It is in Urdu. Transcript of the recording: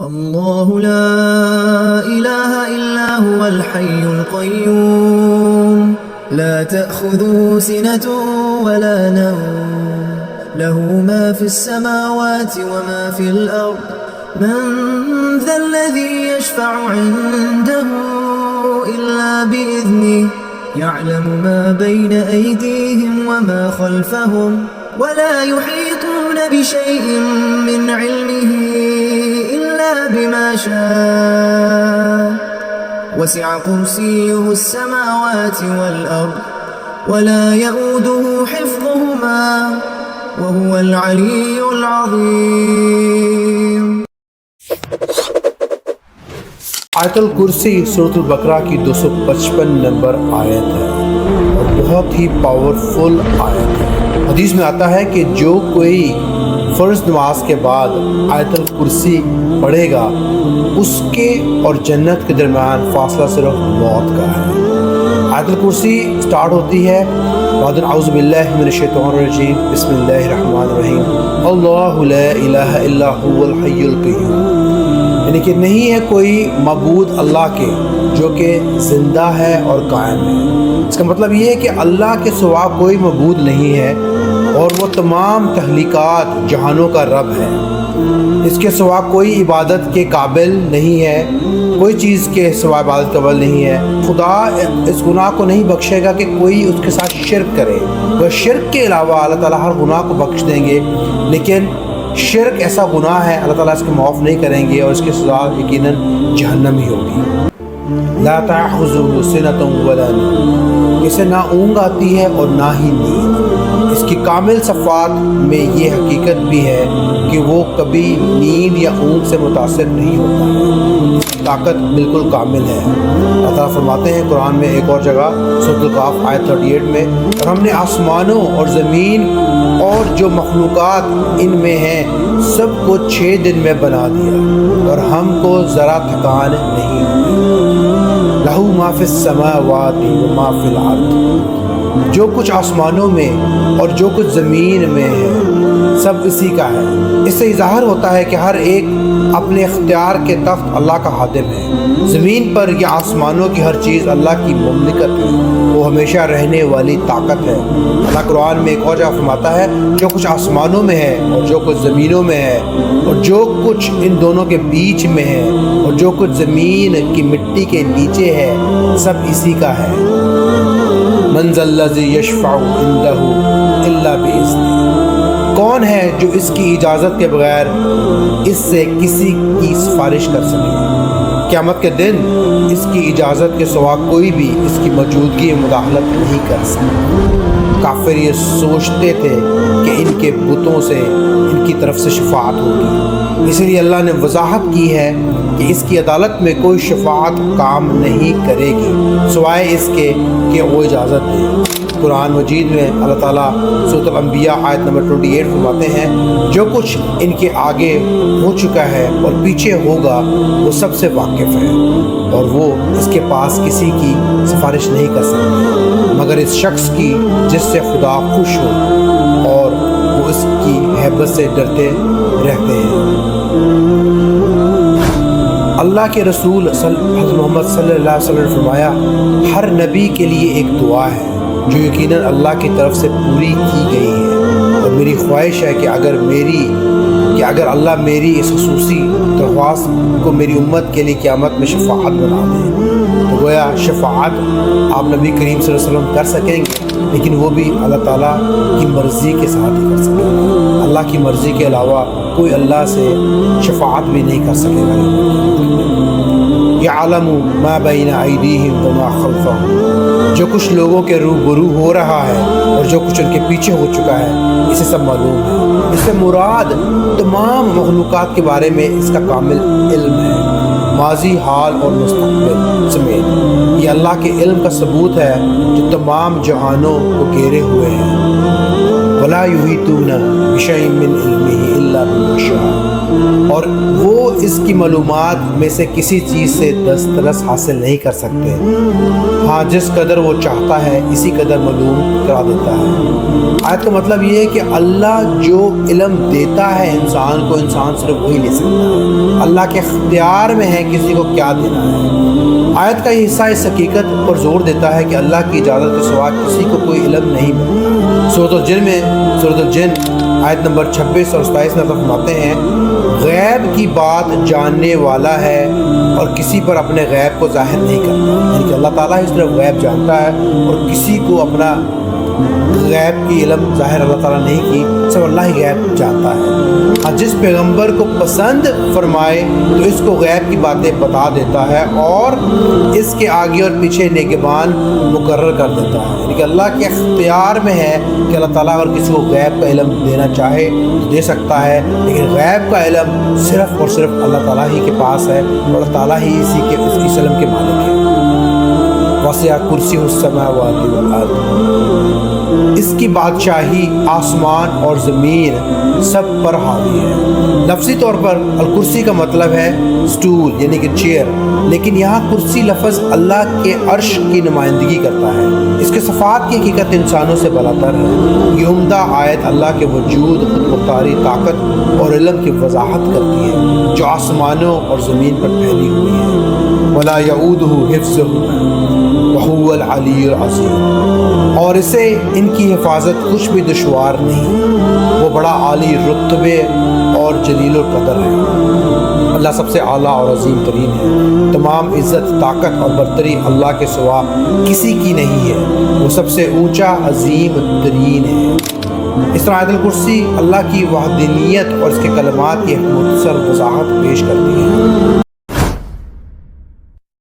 الله لا إله إلا هو الحي القيوم لا تأخذه سنة ولا نوم له ما في السماوات وما في الأرض من ذا الذي يشفع عنده إلا بإذنه يعلم ما بين أيديهم وما خلفهم ولا يحيطون بشيء من علمه إلا بما شاء وسع كرسيه السماوات والأرض ولا يؤوده حفظهما وهو العلي العظيم. آیت الکرسی سورۃ البقرہ کی 255 نمبر آیت ہے اور بہت ہی پاورفل آیت ہے. حدیث میں آتا ہے کہ جو کوئی فرض نماز کے بعد آیت الکرسی پڑھے گا اس کے اور جنت کے درمیان فاصلہ صرف موت کا ہے. آیت الکرسی سٹارٹ ہوتی ہے بعد اعوذ باللہ من الشیطان الرجیم بسم اللہ الرحمن الرحیم اللہ لا الہ الا هو الحی القیوم، یعنی کہ نہیں ہے کوئی معبود اللہ کے جو کہ زندہ ہے اور قائم ہے. اس کا مطلب یہ ہے کہ اللہ کے سوا کوئی معبود نہیں ہے اور وہ تمام تخلیقات جہانوں کا رب ہے. اس کے سوا کوئی عبادت کے قابل نہیں ہے، کوئی چیز کے سوا عبادت قابل نہیں ہے. خدا اس گناہ کو نہیں بخشے گا کہ کوئی اس کے ساتھ شرک کرے. وہ شرک کے علاوہ اللہ تعالیٰ ہر گناہ کو بخش دیں گے، لیکن شرک ایسا گناہ ہے اللہ تعالیٰ اس کو معاف نہیں کریں گے اور اس کی سزا یقیناً جہنم ہی ہوگی. لا تأخذه سنة ولا نوم، اسے نہ اونگ آتی ہے اور نہ ہی نیند. اس کی کامل صفات میں یہ حقیقت بھی ہے کہ وہ کبھی نیند یا اونگ سے متاثر نہیں ہوتا ہے. اس کی طاقت بالکل کامل ہے. اللہ تعالیٰ فرماتے ہیں قرآن میں ایک اور جگہ سورۃ القاف آیت 38 میں، اور ہم نے آسمانوں اور زمین اور جو مخلوقات ان میں ہیں سب کو 6 دن میں بنا دیا اور ہم کو ذرا تھکان نہیں ہوئی. لہو ما فی السماوات و ما فی الارض، جو کچھ آسمانوں میں اور جو کچھ زمین میں ہے سب اسی کا ہے. اس سے ظاہر ہوتا ہے کہ ہر ایک اپنے اختیار کے تخت اللہ کا خادم ہے. زمین پر یا آسمانوں کی ہر چیز اللہ کی مملکت ہے، وہ ہمیشہ رہنے والی طاقت ہے. اللہ قرآن میں ایک اور جگہ فرماتا ہے جو کچھ آسمانوں میں ہے اور جو کچھ زمینوں میں ہے اور جو کچھ ان دونوں کے بیچ میں ہے اور جو کچھ زمین کی مٹی کے نیچے ہے سب اسی کا ہے. من ذا الذی یشفع عندہ الا بإذنہ، کون ہے جو اس کی اجازت کے بغیر اس سے کسی کی سفارش کر سکے. قیامت کے دن اس کی اجازت کے سوا کوئی بھی اس کی موجودگی میں مداخلت نہیں کر سکتا. کافر یہ سوچتے تھے کہ ان کے بتوں سے ان کی طرف سے شفاعت ہوگی، اس لیے اللہ نے وضاحت کی ہے کہ اس کی عدالت میں کوئی شفاعت کام نہیں کرے گی سوائے اس کے کہ وہ اجازت دے. قرآن مجید میں اللہ تعالیٰ سورۃ الانبیاء آیت نمبر 28 فرماتے ہیں جو کچھ ان کے آگے ہو چکا ہے اور پیچھے ہوگا وہ سب سے واقف ہے اور وہ اس کے پاس کسی کی سفارش نہیں کر سکتے مگر اس شخص کی جس سے خدا خوش ہو اور وہ اس کی ہیبت سے ڈرتے رہتے ہیں. اللہ کے رسول حضرت محمد صلی اللہ علیہ وسلم نے فرمایا ہر نبی کے لیے ایک دعا ہے جو یقیناً اللہ کی طرف سے پوری کی گئی ہے، اور میری خواہش ہے کہ اگر اللہ میری اس خصوصی درخواست کو میری امت کے لیے قیامت میں شفاعت بنا دے تو گویا شفاعت آپ نبی کریم صلی اللہ علیہ وسلم کر سکیں گے، لیکن وہ بھی اللہ تعالیٰ کی مرضی کے ساتھ ہی کر سکیں گے. اللہ کی مرضی کے علاوہ کوئی اللہ سے شفاعت بھی نہیں کر سکے گا. یعلم ما بین ایدیہم وما خلفہم، جو کچھ لوگوں کے روبرو ہو رہا ہے اور جو کچھ ان کے پیچھے ہو چکا ہے اسے سب معلوم ہے. اس سے مراد تمام مخلوقات کے بارے میں اس کا کامل علم ہے، ماضی، حال اور مستقبل سمیت. یہ اللہ کے علم کا ثبوت ہے جو تمام جہانوں کو گھیرے ہوئے ہیں. وَلَا يُحِيطُونَ بِشَيْءٍ مِّنْ عِلْمِهِ إِلَّا بِمَا شَاءَ، اور وہ اس کی معلومات میں سے کسی چیز سے دسترس حاصل نہیں کر سکتے، ہاں جس قدر وہ چاہتا ہے اسی قدر معلوم کرا دیتا ہے۔ آیت کا مطلب یہ ہے کہ اللہ جو علم دیتا ہے انسان کو، انسان صرف وہی لے سکتا ہے، اللہ کے اختیار میں ہے کسی کو کیا دینا ہے۔ آیت کا یہ حصہ اس حقیقت پر زور دیتا ہے کہ اللہ کی اجازت کے سوا کسی کو کوئی علم نہیں ملتا۔ سورۃ الجن آیت نمبر 26 اور 27 میں فرماتے ہیں، غیب کی بات جاننے والا ہے اور کسی پر اپنے غیب کو ظاہر نہیں کرتا، یعنی کہ اللہ تعالیٰ ہی صرف غیب جانتا ہے اور کسی کو اپنا غیب کی علم ظاہر اللہ تعالیٰ نہیں کی، صرف اللہ ہی غیب جانتا ہے۔ اور جس پیغمبر کو پسند فرمائے تو اس کو غیب کی باتیں بتا دیتا ہے اور اس کے آگے اور پیچھے نگہبان مقرر کر دیتا ہے، یعنی کہ اللہ کے اختیار میں ہے کہ اللہ تعالیٰ اگر کسی کو غیب کا علم دینا چاہے تو دے سکتا ہے، لیکن غیب کا علم صرف اور صرف اللہ تعالیٰ ہی کے پاس ہے اور اللہ تعالیٰ ہی اس علم کے مالک ہے۔ وسع کرسیہ السماوات والارض، اس کی بادشاہی آسمان اور زمین سب پر حاوی ہے۔ لفظی طور پر الکرسی کا مطلب ہے سٹول یعنی کہ چیئر، لیکن یہاں کرسی لفظ اللہ کے عرش کی نمائندگی کرتا ہے۔ اس کے صفات کی حقیقت انسانوں سے بالاتر ہے۔ یہ عمدہ آیت اللہ کے وجود، خود مختاری، طاقت اور علم کی وضاحت کرتی ہے جو آسمانوں اور زمین پر پھیلی ہوئی ہے۔ ولا یعودہ حفظہما وہو العلی العظیم، اور اسے ان کی حفاظت کچھ بھی دشوار نہیں، وہ بڑا عالی رتبے اور جلیل القدر ہے۔ اللہ سب سے اعلیٰ اور عظیم ترین ہے، تمام عزت، طاقت اور برتری اللہ کے سوا کسی کی نہیں ہے، وہ سب سے اونچا، عظیم ترین ہے۔ اس طرح آیت الکرسی اللہ کی وحدانیت اور اس کے کلمات کی ایک مختصر وضاحت پیش کرتی ہے۔